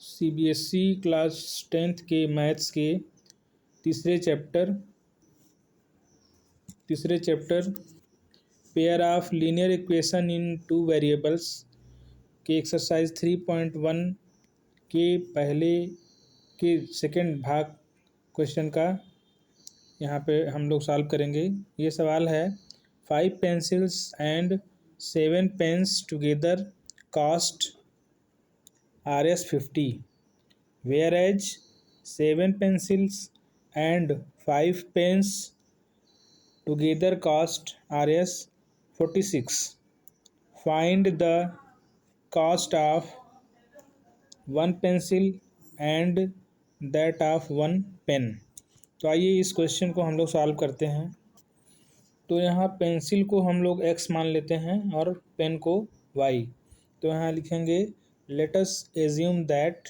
CBSE class 10th के maths के तीसरे chapter pair of linear equation in two variables के एक्सरसाइज 3.1 के पहले के सेकंड भाग क्वेश्चन का यहाँ पे हम लोग सॉल्व करेंगे। ये सवाल है 5 pencils and 7 pens together cost Rs 50, whereas 7 pencils and 5 pens together cost Rs 46. Find the cost of one pencil and that of one pen. तो आइए इस क्वेश्चन को हम लोग सॉल्व करते हैं। तो यहाँ पेंसिल को हम लोग x मान लेते हैं और पेन को y। तो यहाँ लिखेंगे let us assume that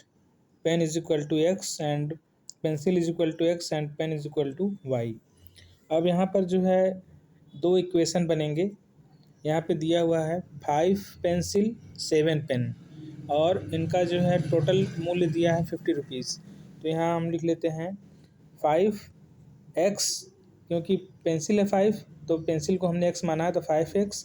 pen is equal to x and pencil is equal to x and pen is equal to y। अब यहाँ पर जो है दो इक्वेशन बनेंगे। यहाँ पे दिया हुआ है 5 पेंसिल 7 पेन और इनका जो है टोटल मूल्य दिया है 50 रुपीज़। तो यहाँ हम लिख लेते हैं 5x, क्योंकि पेंसिल है 5 तो पेंसिल को हमने x माना है तो 5x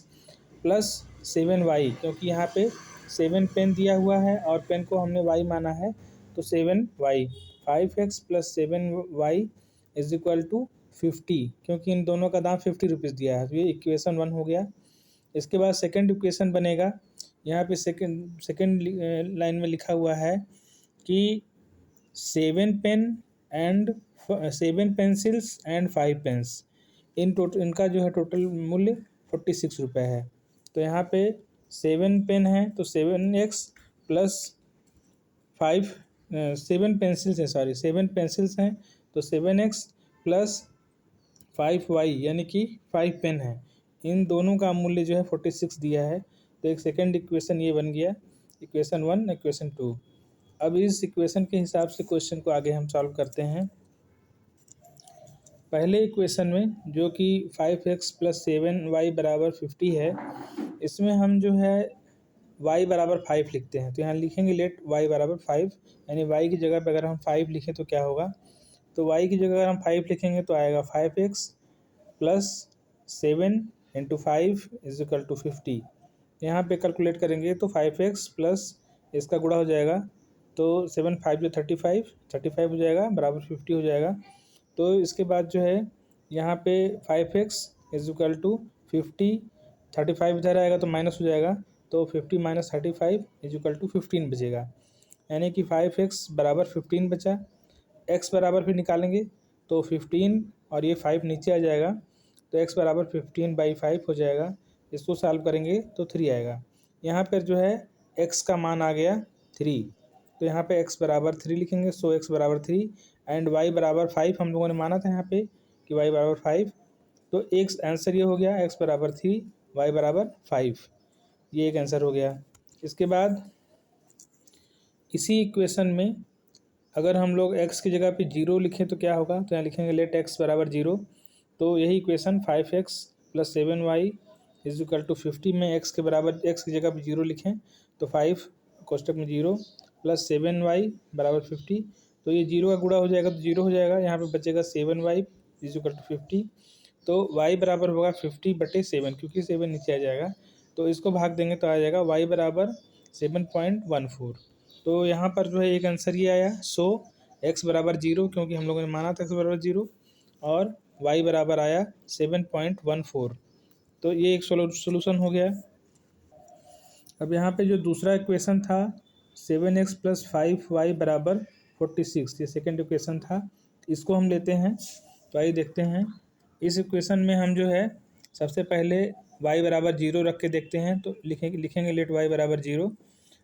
प्लस 7y, क्योंकि यहाँ पे 7 पेन दिया हुआ है और पेन को हमने y माना है तो 7y। 5x plus 7y is equal to 50, क्योंकि इन दोनों का दाम 50 रुपीज़ दिया है। तो ये इक्वेशन 1 हो गया। इसके बाद सेकंड इक्वेशन बनेगा। यहाँ पे सेकंड लाइन में लिखा हुआ है कि 7 पेंसिल्स एंड 5 पेन्स इनका जो है टोटल मूल्य 46 रुपये है। तो यहाँ पे 7 पेन है तो 7x प्लस 7 पेंसिल्स हैं तो 7x प्लस 5y यानी कि 5 पेन है। इन दोनों का मूल्य जो है 46 दिया है। तो एक सेकंड इक्वेशन ये बन गया, इक्वेशन 1 इक्वेशन 2। अब इस इक्वेशन के हिसाब से क्वेश्चन को आगे हम सॉल्व करते हैं। पहले इक्वेशन में जो कि 5x प्लस 7y बराबर 50 है, इसमें हम जो है y बराबर 5 लिखते हैं। तो यहाँ लिखेंगे लेट y बराबर 5, यानी y की जगह पे अगर हम 5 लिखें तो क्या होगा। तो y की जगह अगर हम 5 लिखेंगे तो आएगा 5x plus 7 into 5 is equal to 50। यहाँ पे कैलकुलेट करेंगे तो 5x प्लस इसका गुणा हो जाएगा तो 7 5 जो 35 हो जाएगा बराबर 50 हो जाएगा। तो इसके बाद जो है यहाँ पे 5x इज इक्वल टू 50, 35 इधर आएगा तो माइनस हो जाएगा तो 50 माइनस 35 इज इक्वल टू 15 बचेगा, यानी कि 5x बराबर 15 बचा। x बराबर फिर निकालेंगे तो 15 और ये 5 नीचे आ जाएगा तो x बराबर 15/5 हो जाएगा। इसको सॉल्व करेंगे तो 3 आएगा। यहाँ पर जो है x का मान आ गया 3, तो यहाँ पे x बराबर 3 लिखेंगे। सो x बराबर 3 एंड y बराबर 5 हम लोगों ने माना था यहाँ पे कि y बराबर 5। तो एक आंसर ये हो गया x बराबर 3 y बराबर 5, ये एक आंसर हो गया। इसके बाद इसी इक्वेशन में अगर हम लोग x की जगह पे 0 लिखें तो क्या होगा। तो यहाँ लिखेंगे लेट x बराबर 0। तो यही equation 5x plus 7y is equal to 50 में x के बराबर x की जगह पे 0 लिखें तो 5 कोष्टक में 0 प्लस 7y बराबर 50। तो ये 0 का गुणा हो जाएगा तो 0 हो जाएगा। यहाँ पे बचेगा 7y इज इक्वल टू 50। तो y बराबर होगा 50/7, क्योंकि 7 नीचे आ जाएगा तो इसको भाग देंगे तो आ जाएगा y बराबर 7.14। तो यहाँ पर जो है एक आंसर ये आया। सो x बराबर 0, क्योंकि हम लोगों ने माना था x बराबर 0, और y बराबर आया 7.14। तो ये एक सोल्यूशन हो गया। अब यहाँ पे जो दूसरा इक्वेशन था 7x प्लस 5y बराबर 46, ये सेकेंड इक्वेशन था, इसको हम लेते हैं। तो आइए देखते हैं। इस इक्वेशन में हम जो है सबसे पहले y बराबर 0 रख के देखते हैं। तो लिखेंगे लेट y बराबर 0,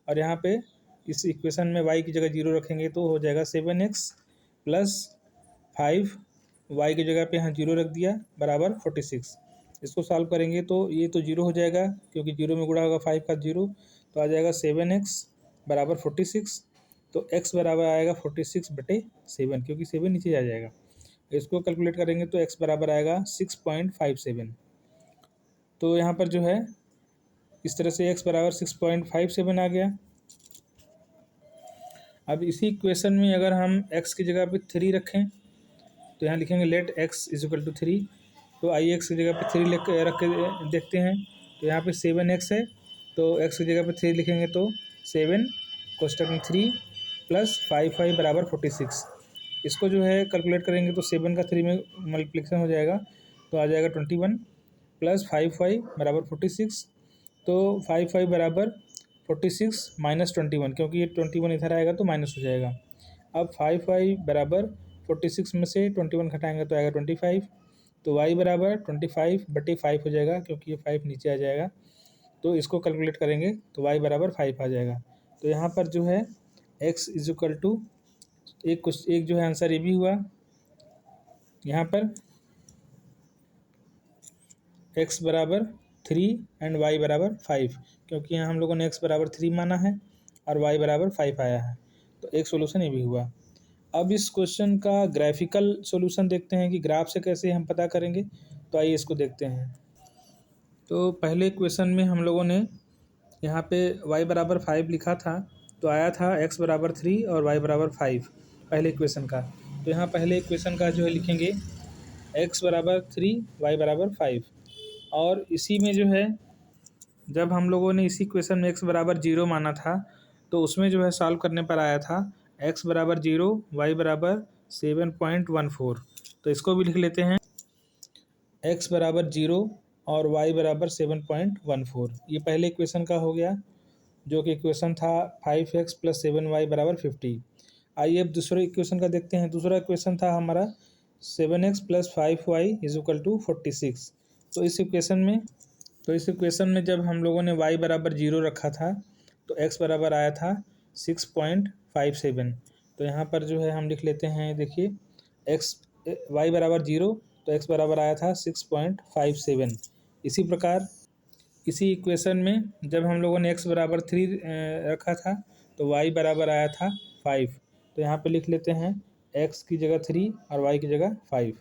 और यहाँ पे इस इक्वेशन में y की जगह 0 रखेंगे तो हो जाएगा 7x प्लस 5y की जगह पे यहाँ 0 रख दिया बराबर 46। इसको सॉल्व करेंगे तो ये तो 0 हो जाएगा, क्योंकि 0 में गुणा होगा 5 का 0, तो आ जाएगा 7x बराबर 46। तो x बराबर आएगा 46/7, क्योंकि 7 नीचे आ जाएगा। इसको कैलकुलेट करेंगे तो x बराबर आएगा 6.57। तो यहाँ पर जो है इस तरह से x बराबर 6.57 आ गया। अब इसी इक्वेशन में अगर हम x की जगह पे 3 रखें तो यहाँ लिखेंगे let x is equal to 3। तो आइए x की जगह पे 3 रख के देखते हैं। तो यहाँ पे 7x है, तो x की जगह पे 3 लिखेंगे तो 7 कोष्टक में 3 प्लस 5y बराबर 46। इसको जो है कैलकुलेट करेंगे तो 7 का 3 में मल्टीप्लिकेशन हो जाएगा, तो आ जाएगा 21 प्लस 5y बराबर 46। तो 5y बराबर 46 माइनस 21, क्योंकि ये 21 इधर आएगा तो माइनस हो जाएगा। अब 5y बराबर 46 में से 21 घटाएंगे तो आएगा 25। तो y बराबर 25/5 हो जाएगा, क्योंकि ये 5 नीचे आ जाएगा। तो इसको कैलकुलेट करेंगे तो y बराबर 5 आ जाएगा। तो यहाँ पर जो है x इज इक्वल टू एक जो है आंसर ये भी हुआ। यहाँ पर x बराबर 3 एंड y बराबर 5, क्योंकि यहाँ हम लोगों ने x बराबर 3 माना है और y बराबर 5 आया है, तो एक सोल्यूशन ये भी हुआ। अब इस क्वेश्चन का ग्राफिकल सॉल्यूशन देखते हैं कि ग्राफ से कैसे हम पता करेंगे। तो आइए इसको देखते हैं। तो पहले क्वेश्चन में हम लोगों ने यहाँ पे y बराबर 5 लिखा था, तो आया था x बराबर 3 और y बराबर 5 पहले इक्वेशन का। तो यहाँ पहले इक्वेशन का जो है लिखेंगे x बराबर 3 y बराबर 5, और इसी में जो है जब हम लोगों ने इसी क्वेश्चन में x बराबर 0 माना था, तो उसमें जो है सॉल्व करने पर आया था x बराबर 0 y बराबर 7.14। तो इसको भी लिख लेते हैं, x बराबर 0 और y बराबर 7.14। ये पहले इक्वेशन का हो गया, जो कि इक्वेशन था 5x प्लस 7y बराबर 50। आइए अब दूसरे इक्वेशन का देखते हैं। दूसरा इक्वेशन था हमारा 7x plus 5y is equal to 46। तो इस इक्वेशन में जब हम लोगों ने y बराबर 0 रखा था तो x बराबर आया था 6.57। तो यहाँ पर जो है हम लिख लेते हैं, देखिए y बराबर 0 तो x बराबर आया था 6.57। इसी प्रकार इसी इक्वेशन में जब हम लोगों ने x बराबर 3 रखा था तो y बराबर आया था 5। तो यहाँ पे लिख लेते हैं x की जगह 3 और y की जगह 5।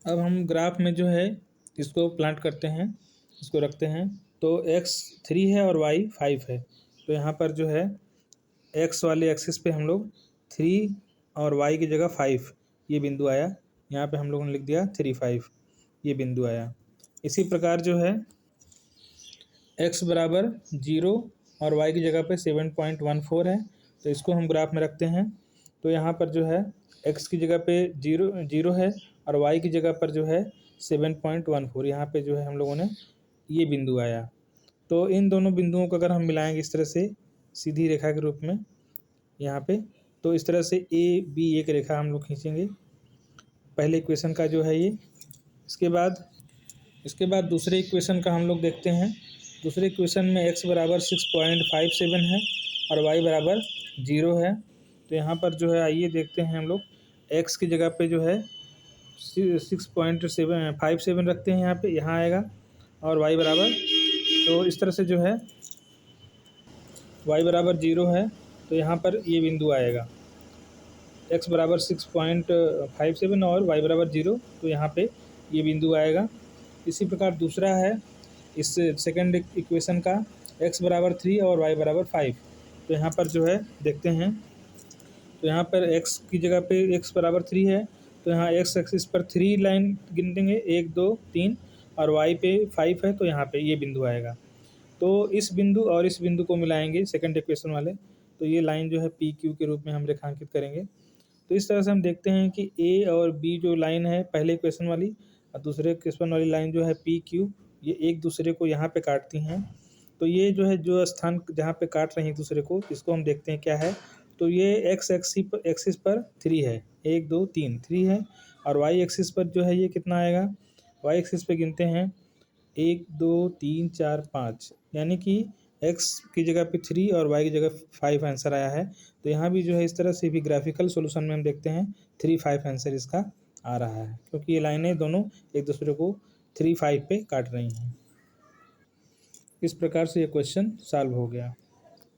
अब हम ग्राफ में जो है इसको प्लांट करते हैं, इसको रखते हैं। तो x 3 है और y 5 है। तो यहाँ पर जो है x वाले एक्सिस पे हम लोग 3 और y की जगह 5 ये बिंदु आया। यहाँ पे हम लोगों ने लिख दिया 3 5 ये बिंदु आया। इसी प्रकार जो है x बराबर 0 और y की जगह पे 7.14 है, तो इसको हम ग्राफ में रखते हैं। तो यहाँ पर जो है x की जगह पे 0 है और y की जगह पर जो है 7.14, यहाँ पे जो है हम लोगों ने ये बिंदु आया। तो इन दोनों बिंदुओं को अगर हम मिलाएंगे इस तरह से सीधी रेखा के रूप में यहाँ पे, तो इस तरह से ए बी एक रेखा हम लोग खींचेंगे पहले इक्वेशन का जो है ये। इसके बाद दूसरे इक्वेशन का हम लोग देखते हैं। दूसरे इक्वेशन में x बराबर 6.57 है और y बराबर 0 है। तो यहाँ पर जो है आइए देखते हैं हम लोग, x की जगह पे जो है 6.57 रखते हैं, यहाँ आएगा, और y बराबर, तो इस तरह से जो है y बराबर 0 है तो यहाँ पर ये बिंदु आएगा, x बराबर 6.57 और y बराबर 0, तो यहाँ पे ये बिंदु आएगा। इसी प्रकार दूसरा है इस सेकंड इक्वेशन का x बराबर 3 और y बराबर 5। तो यहाँ पर जो है देखते हैं, तो यहाँ पर x की जगह पे x बराबर 3 है, तो यहाँ x एक्सिस पर 3 लाइन गिन देंगे, 1 2 3, और y पे 5 है तो यहाँ पे ये बिंदु आएगा। तो इस बिंदु और इस बिंदु को मिलाएंगे सेकंड इक्वेशन वाले, तो ये लाइन जो है पी क्यू के रूप में हम रेखांकित करेंगे। तो इस तरह से हम देखते हैं कि ए और बी जो लाइन है पहले इक्वेशन वाली और दूसरे इक्वेशन वाली लाइन जो है पी क्यू, ये एक दूसरे को यहाँ पे काटती हैं। तो ये जो है जो स्थान जहाँ पे काट रही हैं दूसरे को, इसको हम देखते हैं क्या है। तो ये एक्स एक्सिस पर 3 है, 1 2 3 3 है, और वाई एक्सिस पर जो है ये कितना आएगा, वाई एक्सिस पे गिनते हैं 1 2 3 4 5, यानी कि x की जगह पे 3 और y की जगह 5 आंसर आया है। तो यहाँ भी जो है इस तरह से भी ग्राफिकल सॉल्यूशन में हम देखते हैं 3 5 आंसर इसका आ रहा है, क्योंकि ये लाइनें दोनों एक दूसरे को 3 5 पे काट रही हैं। इस प्रकार से ये क्वेश्चन सॉल्व हो गया।